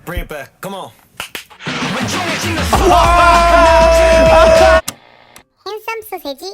Bring it back. Come on. Handsome 소세지.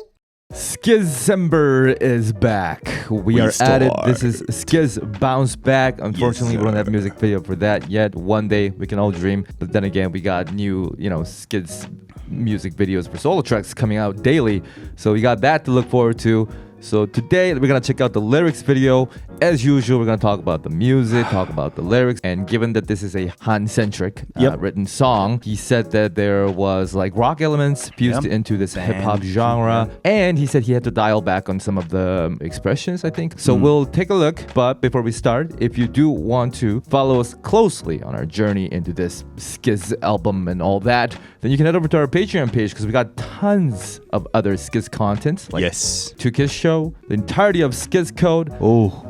SKZember is back. We are at it. This is SKZ Bounce Back. Unfortunately, we don't have a music video for that yet. One day we can all dream. But then again, we got new, SKZ music videos for solo tracks coming out daily. So we got that to look forward to. So today we're gonna check out the lyrics video. As usual, we're gonna talk about the music, talk about the lyrics. And given that this is a Han-centric written song, he said that there was like rock elements fused into this hip-hop genre. And he said he had to dial back on some of the expressions, I think. So we'll take a look. But before we start, if you do want to follow us closely on our journey into this SKZ album and all that, then you can head over to our Patreon page because we got tons of other SKZ content. Like 2Kiss Show, the entirety of SKZ Code.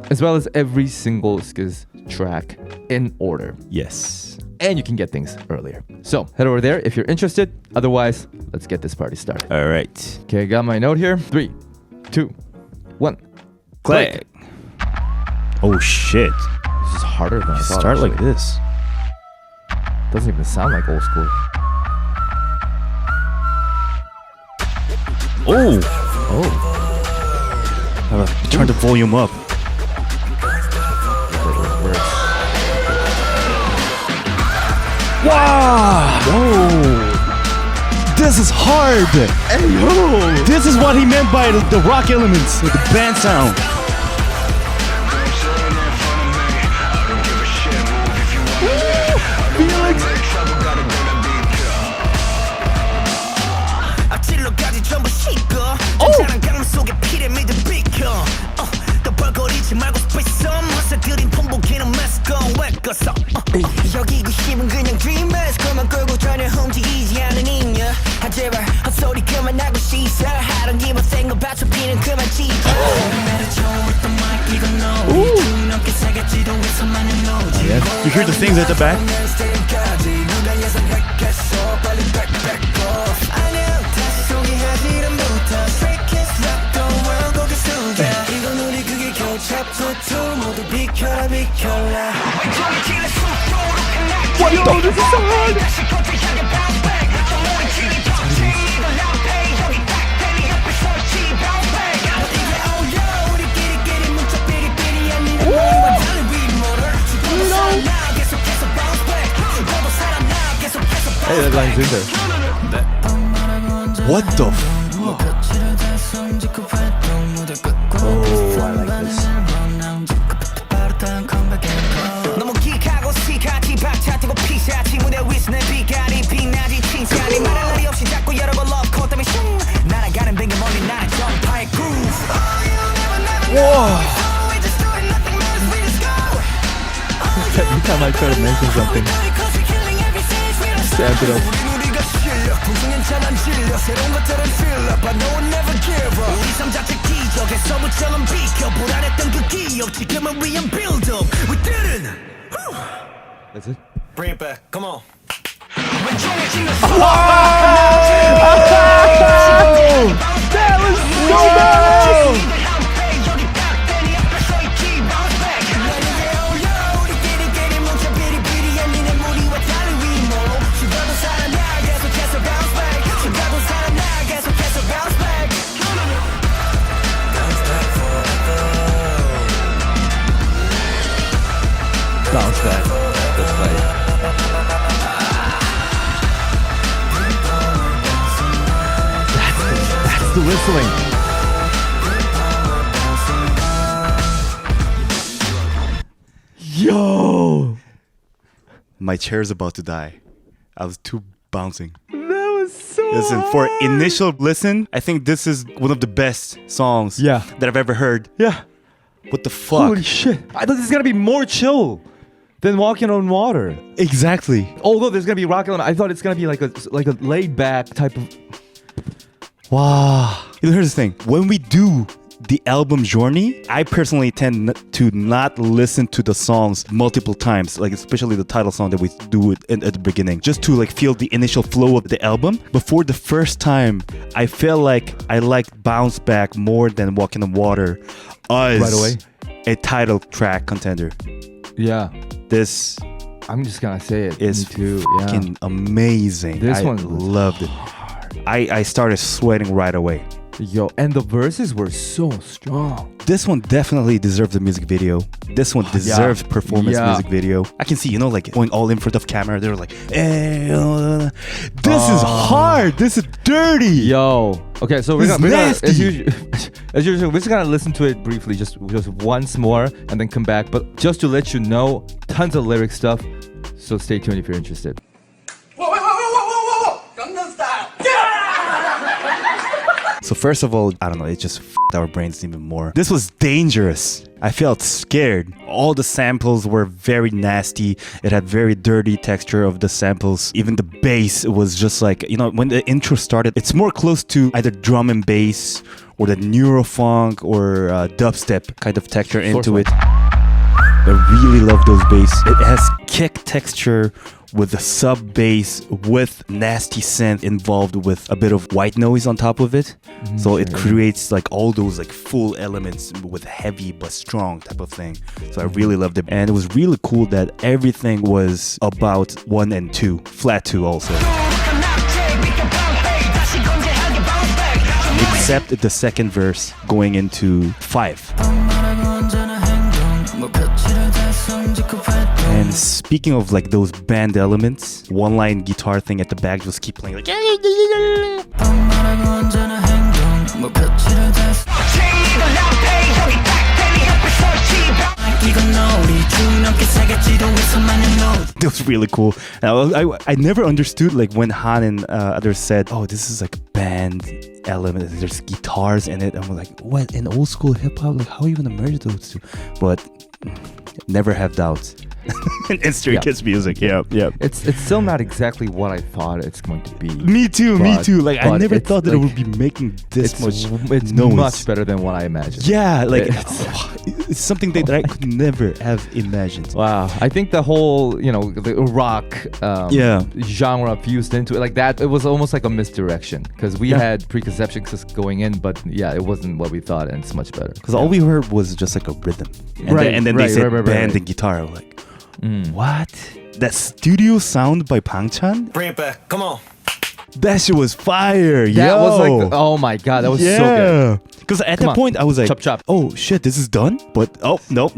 As well as every single SKZ track in order. And you can get things earlier. So head over there if you're interested. Otherwise, let's get this party started. All right. Okay, I got my note here. 3, 2, 1. Click. Oh shit. This is harder than I thought. Start like this. Doesn't even sound like old school. Turn the volume up. Wow! Whoa! This is hard! Hey, yo! This is what he meant by the rock elements, the band sound. Felix! 여기고 싶은 그냥 dreamers 그만 끌고 전혀 훔치지 않은 인연 제발 헛소리 그만하고 씻어 하던 기분 생각봐 좁히는 그만 지져 You hear the things at the back? What? Yo, this is so hard! Hey, that line's in there. What the fuck? Oh, I like this. Every time I try to mention something, stamp it up. That's it? Bring it back. Come on. That was so bad! Bounce back. That's right. That's the whistling. Yo! My chair's about to die. I was too bouncing. That was so Listen, for initial listen, I think this is one of the best songs that I've ever heard. Yeah. What the fuck? Holy shit. I thought this was gonna be more chill than Walkin On Water. Exactly. Although there's gonna be rock element, I thought it's gonna be like a laid back type of. Wow. Here's the thing. When we do the album journey, I personally tend to not listen to the songs multiple times, like especially the title song that we do at the beginning, just to like feel the initial flow of the album. Before the first time, I felt like I liked Bounce Back more than Walkin On Water as right away a title track contender. Yeah. This I'm just gonna say it. is Me too. Yeah. fucking amazing. This I one was loved it. I started sweating right away. Yo, and the verses were so strong. This one definitely deserves a music video. This one deserves performance music video. I can see, like going all in front of camera. They're like, hey, this is hard. This is dirty. Yo. Okay, so we're gonna nasty. as usual, we're just gonna listen to it briefly, just once more, and then come back. But just to let you know, tons of lyric stuff. So stay tuned if you're interested. So first of all, I don't know, it just f***ed our brains even more. This was dangerous. I felt scared. All the samples were very nasty. It had very dirty texture of the samples. Even the bass was just like, when the intro started, it's more close to either drum and bass or the neurofunk or dubstep kind of texture into it. I really love those bass. It has kick texture with the sub bass with nasty synth involved with a bit of white noise on top of it. So it creates like all those like full elements with heavy but strong type of thing. So I really loved it. And it was really cool that everything was about 1 and 2, flat 2 also. Except the second verse going into 5. And speaking of like those band elements, one line guitar thing at the back just keep playing like. That was really cool. I never understood like when Han and others said, "Oh, this is like band element. There's guitars in it." I'm like, "What? In old school hip hop? Like, how are you gonna merge those two?" But never have doubts. In Stray Kids music, yeah. It's still not exactly what I thought it's going to be. Me too. Like I never thought that it would be making this much It's noise. much better than what I imagined. Yeah, like it's something that I could never have imagined. Wow, I think the whole, the rock genre fused into it like that, it was almost like a misdirection because we had preconceptions going in, but it wasn't what we thought, and it's much better. Because all we heard was just like a rhythm. And then they said band and guitar. I'm like, what? That studio sound by BANGCHAN? Bring it back. Come on. That shit was fire. That was like, oh my god, that was so good. Because at that point I was like, chop. Oh shit, this is done? But nope,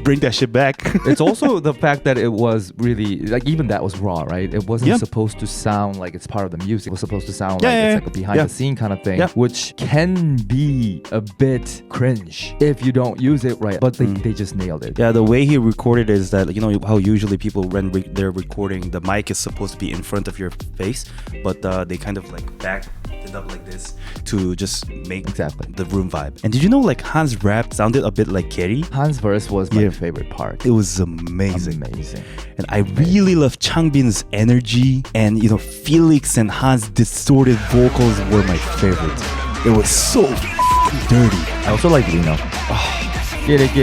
bring that shit back. It's also the fact that it was really, like, even that was raw, right? It wasn't supposed to sound like it's part of the music. It was supposed to sound like it's like a behind the scene kind of thing, which can be a bit cringe if you don't use it right. But they just nailed it. Yeah, the way he recorded is that, how usually people when they're recording, the mic is supposed to be in front of your face, but they kind of like back it up like this to just make the room vibe. And did you know like Han's rap sounded a bit like Kerry? Han's verse was my favorite part. It was amazing. And I really love Changbin's energy, and Felix and Han's distorted vocals were my favorite. It was so dirty. I also like Lino. Get it.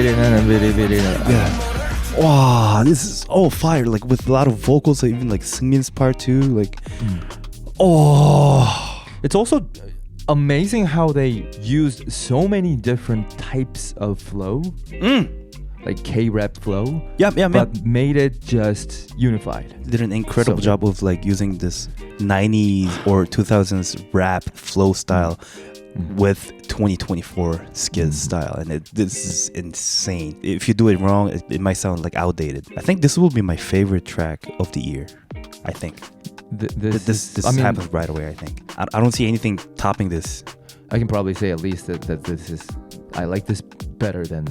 Yeah. Wow, this is all fire. Like with a lot of vocals, even like Seungmin's part too. Like, it's also amazing how they used so many different types of flow, like K-rap flow. But made it just unified. Did an incredible job of like using this 90s or 2000s rap flow style with 2024 SKZ style, and this is insane. If you do it wrong, it might sound like outdated. I think this will be my favorite track of the year. I think this happens right away. I think I don't see anything topping this. I can probably say at least that this is, I like this better than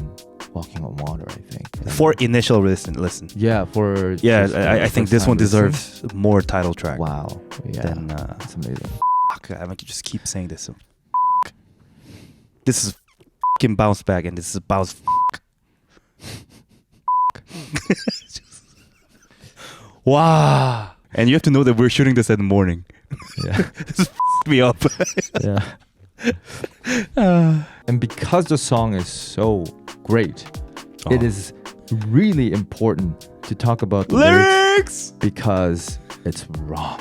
Walkin On Water, I think. For initial listen. Yeah, I think this one deserves more title track. Wow. Yeah. That's amazing. I might just keep saying this. This is fucking Bounce Back, and this is Bounce. Wow. And you have to know that we're shooting this in the morning. Yeah. This me up. Yeah. And because the song is so great, it is really important to talk about the lyrics because it's wrong.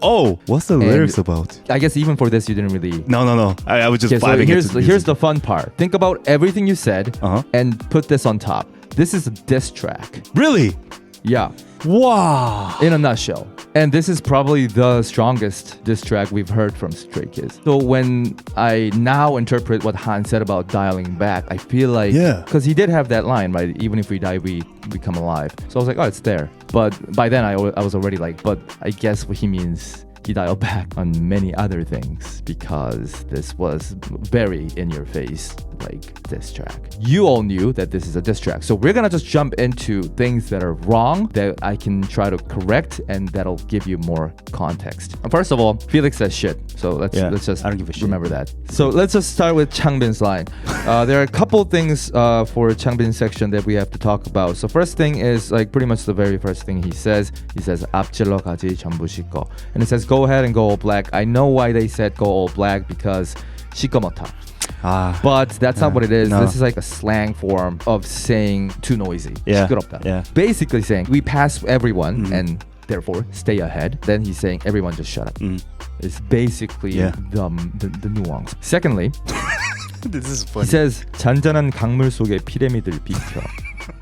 Oh, what's the lyrics about? I guess even for this, you didn't really... No. I was just vibing. So here's the fun part. Think about everything you said and put this on top. This is a diss track. Really? Yeah. Wow. In a nutshell. And this is probably the strongest diss track we've heard from Stray Kids. So when I now interpret what Han said about dialing back, I feel like, because he did have that line, right? Even if we die, we become alive. So I was like, oh, it's there. But by then I was already like, but I guess what he means, he dialed back on many other things because this was very in your face, like diss track. You all knew that this is a diss track. So we're gonna just jump into things that are wrong that I can try to correct and that'll give you more context. First of all, Felix says shit. So let's just I don't give a shit. remember that. So let's just start with Changbin's line. There are a couple things for Changbin's section that we have to talk about. So first thing is like pretty much the very first thing he says. He says 앞질러 가지 전부 시꺼. And it says go ahead and go all black. I know why they said go all black because 시꺼멓다. But that's not what it is. No. This is like a slang form of saying too noisy. 시끄럽다. Yeah. Basically saying we pass everyone and therefore stay ahead. Then he's saying everyone just shut up. It's basically the nuance. Secondly, This is funny. he says 잔잔한 강물 속에 피라미드를 비켜.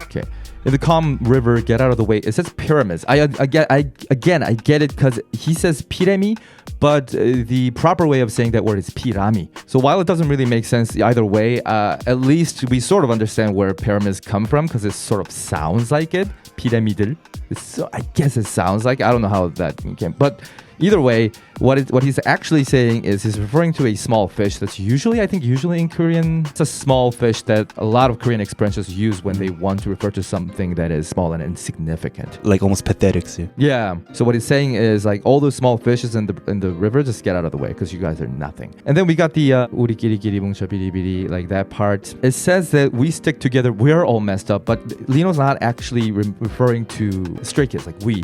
Okay. In the calm river, get out of the way. It says pyramids. I get it because he says pirami, but the proper way of saying that word is pirami. So while it doesn't really make sense either way, at least we sort of understand where pyramids come from because it sort of sounds like it. 피라미들. So I guess it sounds like. I don't know how that came, but either way, what he's actually saying is he's referring to a small fish that's usually in Korean, it's a small fish that a lot of Korean expressions use when they want to refer to something that is small and insignificant. Like almost pathetic. Yeah. So what he's saying is like all those small fishes in the river, just get out of the way because you guys are nothing. And then we got the 우리끼리끼리 뭉쳐 비리비리, like that part. It says that we stick together. We're all messed up, but Lino's not actually referring to Stray Kids, like we.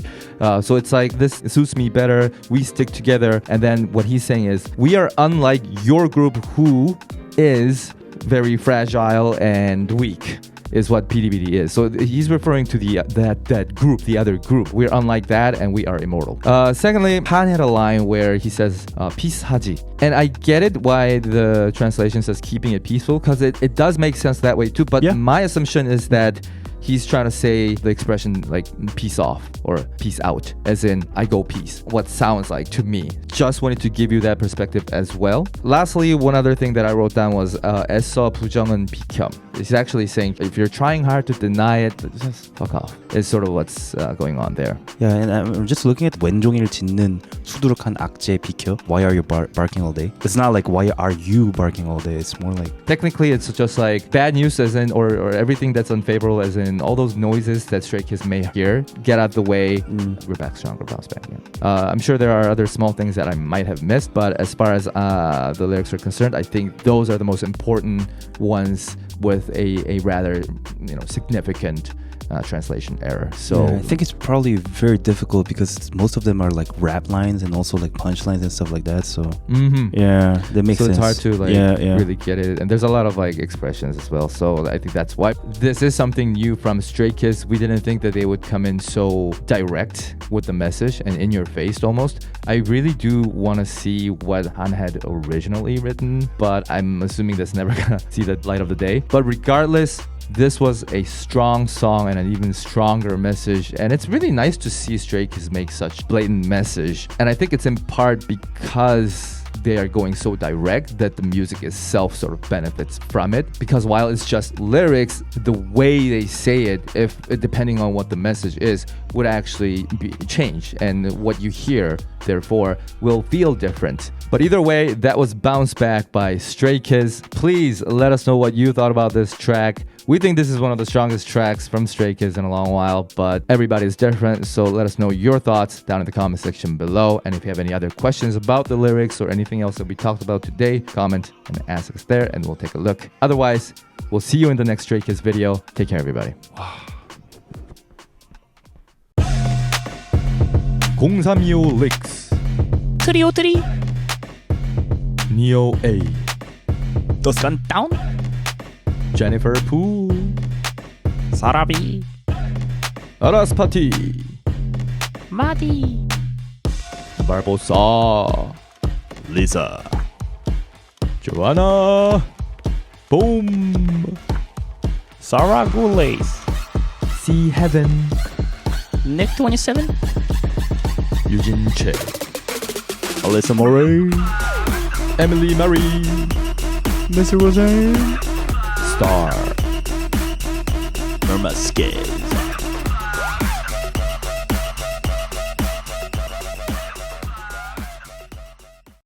So it's like this suits me better. We stick together. And then what he's saying is we are unlike your group who is very fragile and weak is what PDBD is. So he's referring to that group, the other group. We're unlike that and we are immortal. Secondly, Han had a line where he says peace하지. And I get it why the translation says keeping it peaceful because it does make sense that way too. But my assumption is that he's trying to say the expression like peace off or peace out, as in I go peace. What sounds like to me. Just wanted to give you that perspective as well. Lastly, one other thing that I wrote down was 애써 부정은 비켜. It's actually saying if you're trying hard to deny it, just fuck off. It's sort of what's going on there. Yeah, and I'm just looking at 왼종일 짖는 수두룩한 악재 비켜. Why are you barking all day? It's not like why are you barking all day? It's more like technically it's just like bad news as in or everything that's unfavorable as in all those noises that Stray Kids may hear. Get out the way. We're back stronger, bounce back. Yeah. I'm sure there are other small things that I might have missed, but as far as the lyrics are concerned, I think those are the most important ones with a rather significant translation error. So I think it's probably very difficult because most of them are like rap lines and also like punchlines and stuff like that. So yeah, that makes sense. So it's hard to really get it. And there's a lot of like expressions as well. So I think that's why this is something new from Stray Kids. We didn't think that they would come in so direct with the message and in your face almost. I really do want to see what Han had originally written, but I'm assuming that's never gonna see the light of the day. But regardless, this was a strong song and an even stronger message, and it's really nice to see Stray Kids make such blatant message. And I think it's in part because they are going so direct that the music itself sort of benefits from it, because while it's just lyrics, the way they say it, if depending on what the message is, would actually change, and what you hear therefore will feel different. But either way, that was Bounce Back by Stray Kids. Please let us know what you thought about this track. We think this is one of the strongest tracks from Stray Kids in a long while, but everybody's different, so let us know your thoughts down in the comment section below. And if you have any other questions about the lyrics or anything else that we talked about today, comment and ask us there and we'll take a look. Otherwise, we'll see you in the next Stray Kids video. Take care, everybody. 0325 Licks 트리오 트리 Neo A The Sun Down Jennifer Poo 사라비 Araspati 마디 Barbosa Lisa Joanna Boom Sarah Goulet See Heaven Nick 27, Eugene Che, Alyssa Murray, Emily Marie, Mr. Roseanne, Star. Norma Skid.